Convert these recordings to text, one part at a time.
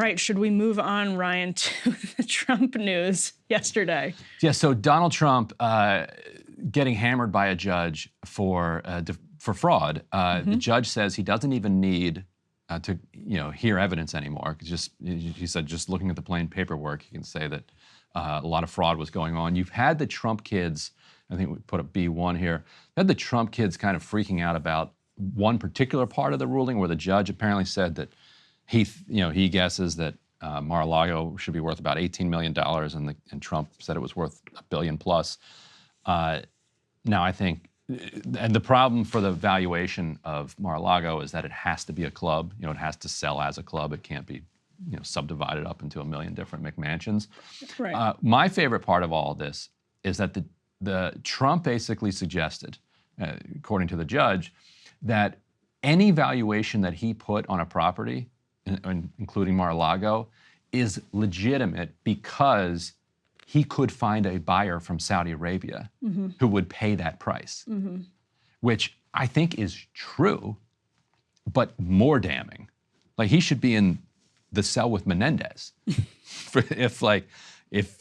All right, should we move on, Ryan, to the Trump news yesterday? Yeah, so Donald Trump getting hammered by a judge for fraud. The judge says he doesn't even need to hear evidence anymore. He said just looking at the plain paperwork, he can say that a lot of fraud was going on. You've had the Trump kids, I think we put a B1 here, had the Trump kids kind of freaking out about one particular part of the ruling where the judge apparently said that he guesses that Mar-a-Lago should be worth about $18 million, and Trump said it was worth $1 billion plus. Now, I think, and the problem for the valuation of Mar-a-Lago is that it has to be a club. It has to sell as a club. It can't be, subdivided up into a million different McMansions. Right. My favorite part of all of this is that the Trump basically suggested, according to the judge, that any valuation that he put on a property, including Mar-a-Lago, is legitimate because he could find a buyer from Saudi Arabia who would pay that price, which I think is true, but more damning. Like, he should be in the cell with Menendez. if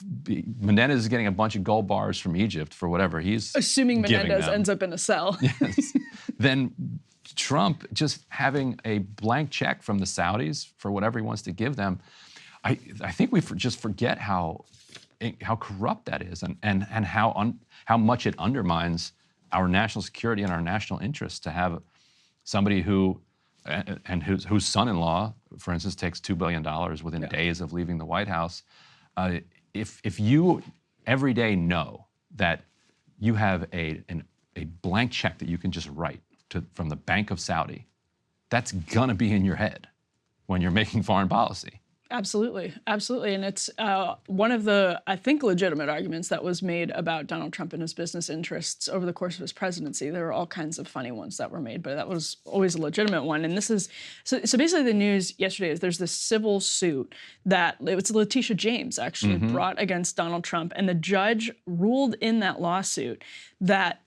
Menendez is getting a bunch of gold bars from Egypt for whatever he's assuming Menendez them, ends up in a cell. Yes, then Trump just having a blank check from the Saudis for whatever he wants to give them, I think we just forget how corrupt that is, and how much it undermines our national security and our national interests to have somebody whose son-in-law, for instance, takes $2 billion within days of leaving the White House. If you every day know that you have a blank check that you can just write from the Bank of Saudi, that's gonna be in your head when you're making foreign policy. Absolutely, absolutely. And it's one of the, I think, legitimate arguments that was made about Donald Trump and his business interests over the course of his presidency. There were all kinds of funny ones that were made, but that was always a legitimate one. And this is, so basically the news yesterday is there's this civil suit that, it's Letitia James actually brought against Donald Trump. And the judge ruled in that lawsuit that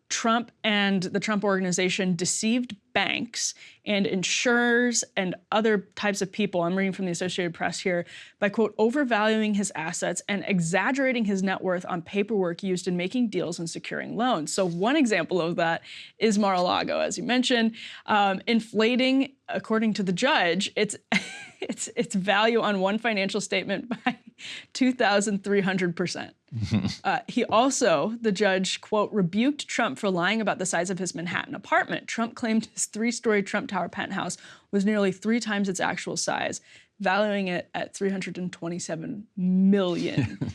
Trump and the Trump organization deceived banks and insurers and other types of people, I'm reading from the Associated Press here, by, quote, overvaluing his assets and exaggerating his net worth on paperwork used in making deals and securing loans. So one example of that is Mar-a-Lago, as you mentioned, inflating, according to the judge, its value on one financial statement by 2,300%. He also, the judge, quote, rebuked Trump for lying about the size of his Manhattan apartment. Trump claimed his 3-story Trump Tower penthouse was nearly 3 times its actual size, valuing it at $327 million.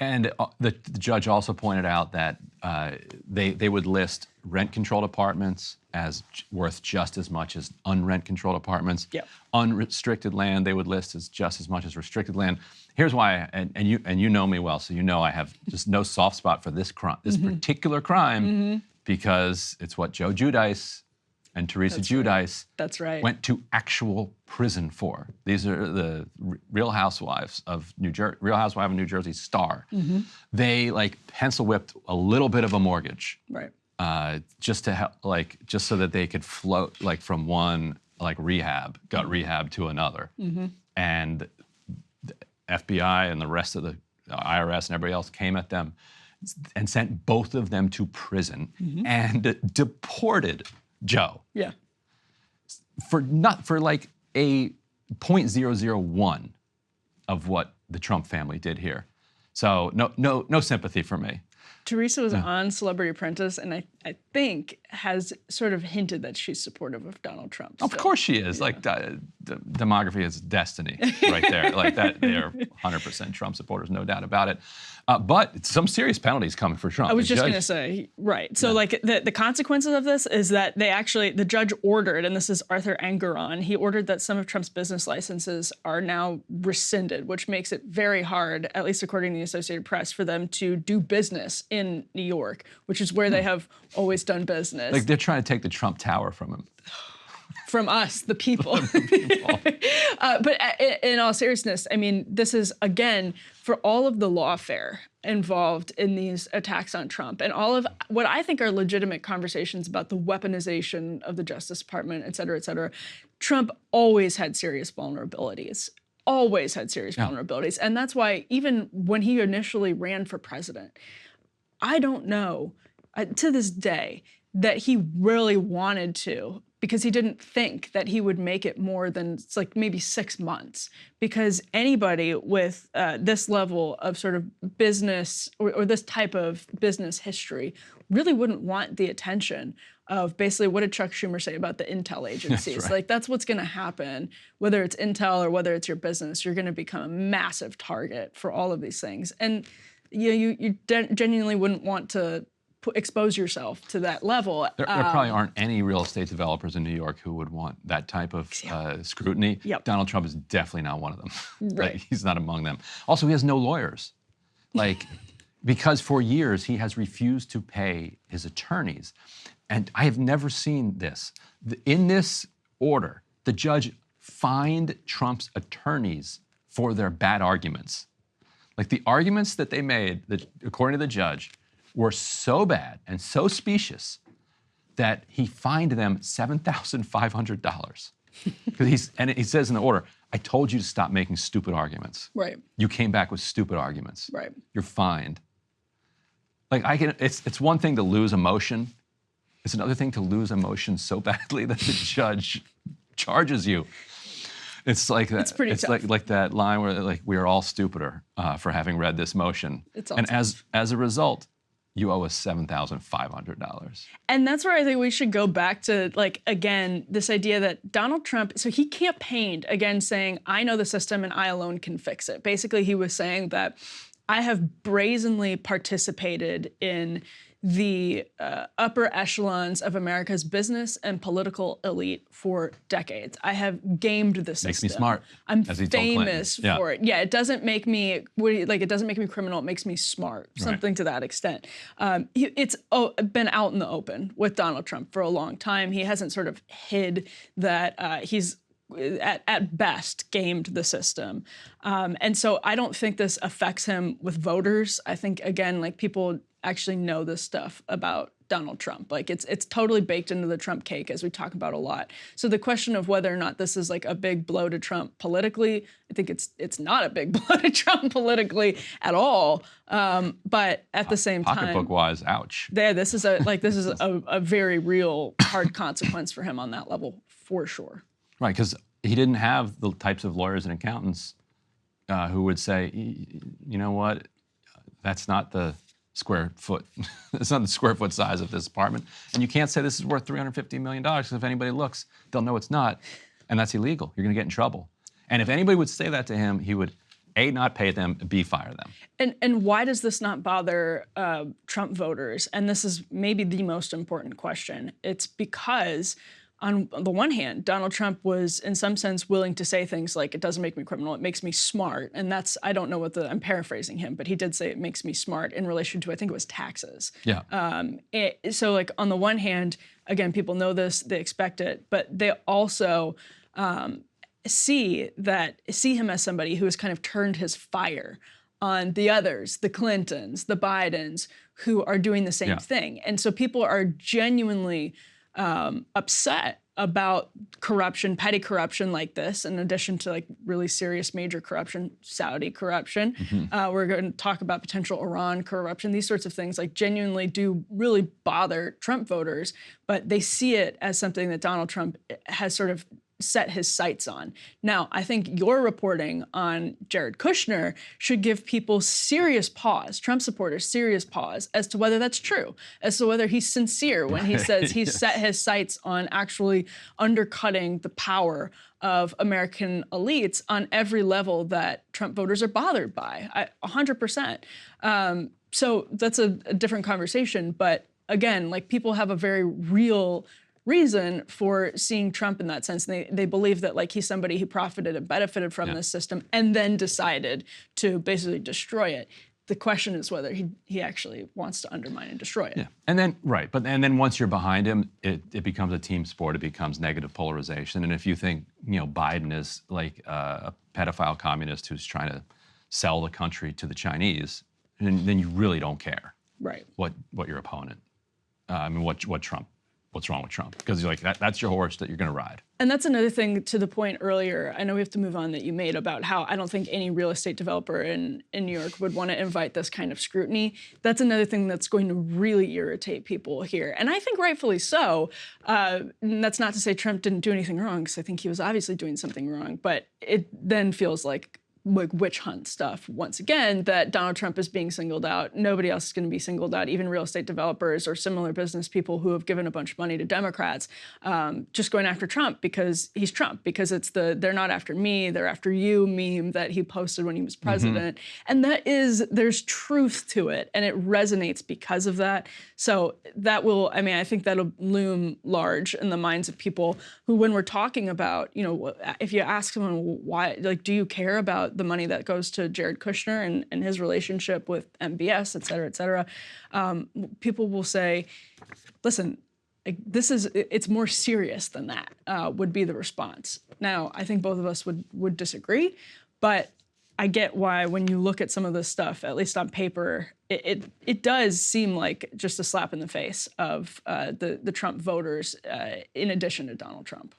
And the judge also pointed out that they would list rent-controlled apartments as worth just as much as unrent-controlled apartments. Yep. Unrestricted land they would list as just as much as restricted land. Here's why, and you know me well, so you know I have just no soft spot for this crime, this particular crime, because it's what Joe Giudice and Teresa Giudice went to actual prison for. These are the Real Housewives of New Jersey star. They pencil whipped a little bit of a mortgage, just to help, just so that they could float from one gut rehab to another. And the FBI and the rest of the IRS and everybody else came at them and sent both of them to prison and deported Joe. Yeah. For a 0.001 of what the Trump family did here. So no sympathy for me. Teresa was on Celebrity Apprentice, and I think has sort of hinted that she's supportive of Donald Trump. Of course she is. The demography is destiny right there. They are 100% Trump supporters, no doubt about it. But some serious penalties coming for Trump. I was just going to say, right. So the consequences of this is that the judge ordered, and this is Arthur Engeron, he ordered that some of Trump's business licenses are now rescinded, which makes it very hard, at least according to the Associated Press, for them to do business in New York, which is where they have always done business. They're trying to take the Trump Tower from him. From us, the people. But in all seriousness, I mean, this is, again, for all of the lawfare involved in these attacks on Trump and all of what I think are legitimate conversations about the weaponization of the Justice Department, et cetera, Trump always had serious vulnerabilities. Always had serious vulnerabilities. And that's why even when he initially ran for president, I don't know to this day that he really wanted to, because he didn't think that he would make it more than like maybe 6 months. Because anybody with this level of sort of business or this type of business history really wouldn't want the attention of basically what did Chuck Schumer say about the intel agencies? That's right. Like that's what's going to happen, whether it's intel or whether it's your business, you're going to become a massive target for all of these things. And you genuinely wouldn't want to expose yourself to that level. There probably aren't any real estate developers in New York who would want that type of scrutiny. Yep. Donald Trump is definitely not one of them. Right. Like, he's not among them. Also, he has no lawyers. Like, because for years he has refused to pay his attorneys. And I have never seen this. In this order, the judge fined Trump's attorneys for their bad arguments. Like the arguments that they made, that, according to the judge, were so bad and so specious that he fined them $7,500. And he says in the order, I told you to stop making stupid arguments. Right. You came back with stupid arguments. Right. You're fined. Like it's one thing to lose emotion. It's another thing to lose emotion so badly that the judge charges you. It's like that. It's pretty tough. Like that line where like we are all stupider for having read this motion. It's all and tough. as a result, you owe us $7,500. And that's where I think we should go back to, like, again, this idea that Donald Trump, so he campaigned again saying, I know the system and I alone can fix it. Basically, he was saying that I have brazenly participated in the upper echelons of America's business and political elite for decades. I have gamed the system. Makes me smart. I'm as he told Clinton. famous for it. Yeah, it doesn't make me it doesn't make me criminal. It makes me smart, something to that extent. It's been out in the open with Donald Trump for a long time. He hasn't sort of hid that he's at best gamed the system. And so I don't think this affects him with voters. I think, again, like people actually know this stuff about Donald Trump. Like it's totally baked into the Trump cake, as we talk about a lot. So the question of whether or not this is like a big blow to Trump politically, I think it's not a big blow to Trump politically at all. But at the same time, pocketbook wise, ouch. This is a very real hard consequence for him on that level, for sure. Right, because he didn't have the types of lawyers and accountants who would say, you know what, that's not the square foot. It's not the square foot size of this apartment. And you can't say this is worth $350 million because if anybody looks, they'll know it's not. And that's illegal. You're going to get in trouble. And if anybody would say that to him, he would, A, not pay them, B, fire them. And why does this not bother Trump voters? And this is maybe the most important question. It's because on the one hand, Donald Trump was in some sense willing to say things like, it doesn't make me criminal, it makes me smart. And that's, I don't know I'm paraphrasing him, but he did say it makes me smart in relation to, I think it was taxes. Yeah. So like on the one hand, again, people know this, they expect it, but they also see him as somebody who has kind of turned his fire on the others, the Clintons, the Bidens, who are doing the same thing. And so people are genuinely upset about corruption, petty corruption like this, in addition to like really serious major corruption, Saudi corruption. We're going to talk about potential Iran corruption. These sorts of things like genuinely do really bother Trump voters, but they see it as something that Donald Trump has sort of set his sights on. Now, I think your reporting on Jared Kushner should give people serious pause, Trump supporters serious pause, as to whether that's true, as to whether he's sincere when he says he's set his sights on actually undercutting the power of American elites on every level that Trump voters are bothered by, 100%. So that's a different conversation. But again, like people have a very real reason for seeing Trump in that sense. They believe that like he's somebody who profited and benefited from this system and then decided to basically destroy it. The question is whether he actually wants to undermine and destroy it. Yeah, and then and then once you're behind him, it becomes a team sport. It becomes negative polarization. And if you think Biden is like a pedophile communist who's trying to sell the country to the Chinese, then you really don't care. Right. What your opponent, what Trump what's wrong with Trump, because you're like, that's your horse that you're going to ride. And that's another thing to the point earlier, I know we have to move on, that you made about how I don't think any real estate developer in New York would want to invite this kind of scrutiny. That's another thing that's going to really irritate people here. And I think rightfully so. And that's not to say Trump didn't do anything wrong, because I think he was obviously doing something wrong. But it then feels like witch hunt stuff once again, that Donald Trump is being singled out. Nobody else is going to be singled out, even real estate developers or similar business people who have given a bunch of money to Democrats, just going after Trump because he's Trump, because it's the "they're not after me, they're after you" meme that he posted when he was president. And there's truth to it, and it resonates because of that. So that will, I mean, I think that'll loom large in the minds of people who, when we're talking about, if you ask someone why, like, do you care about the money that goes to Jared Kushner and his relationship with MBS, et cetera, people will say, listen, it's more serious than that, would be the response. Now, I think both of us would disagree, but I get why when you look at some of this stuff, at least on paper, it does seem like just a slap in the face of the Trump voters, in addition to Donald Trump.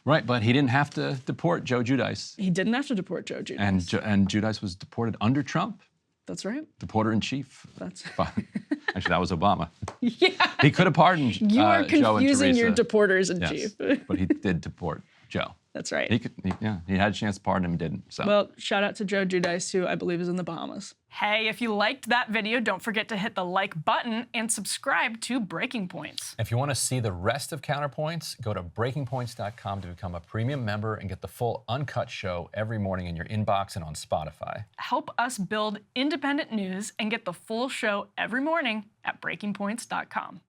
Right, but he didn't have to deport Joe Giudice. He didn't have to deport Joe Giudice. And Giudice was deported under Trump. That's right. Deporter-in-chief. That's actually, that was Obama. Yeah. He could have pardoned You are Joe and confusing your Teresa. deporters-in-chief. Yes, but he did deport Joe. That's right. He had a chance to pardon him, didn't. So. Well, shout out to Joe Giudice, who I believe is in the Bahamas. Hey, if you liked that video, don't forget to hit the like button and subscribe to Breaking Points. If you want to see the rest of Counterpoints, go to breakingpoints.com to become a premium member and get the full uncut show every morning in your inbox and on Spotify. Help us build independent news and get the full show every morning at breakingpoints.com.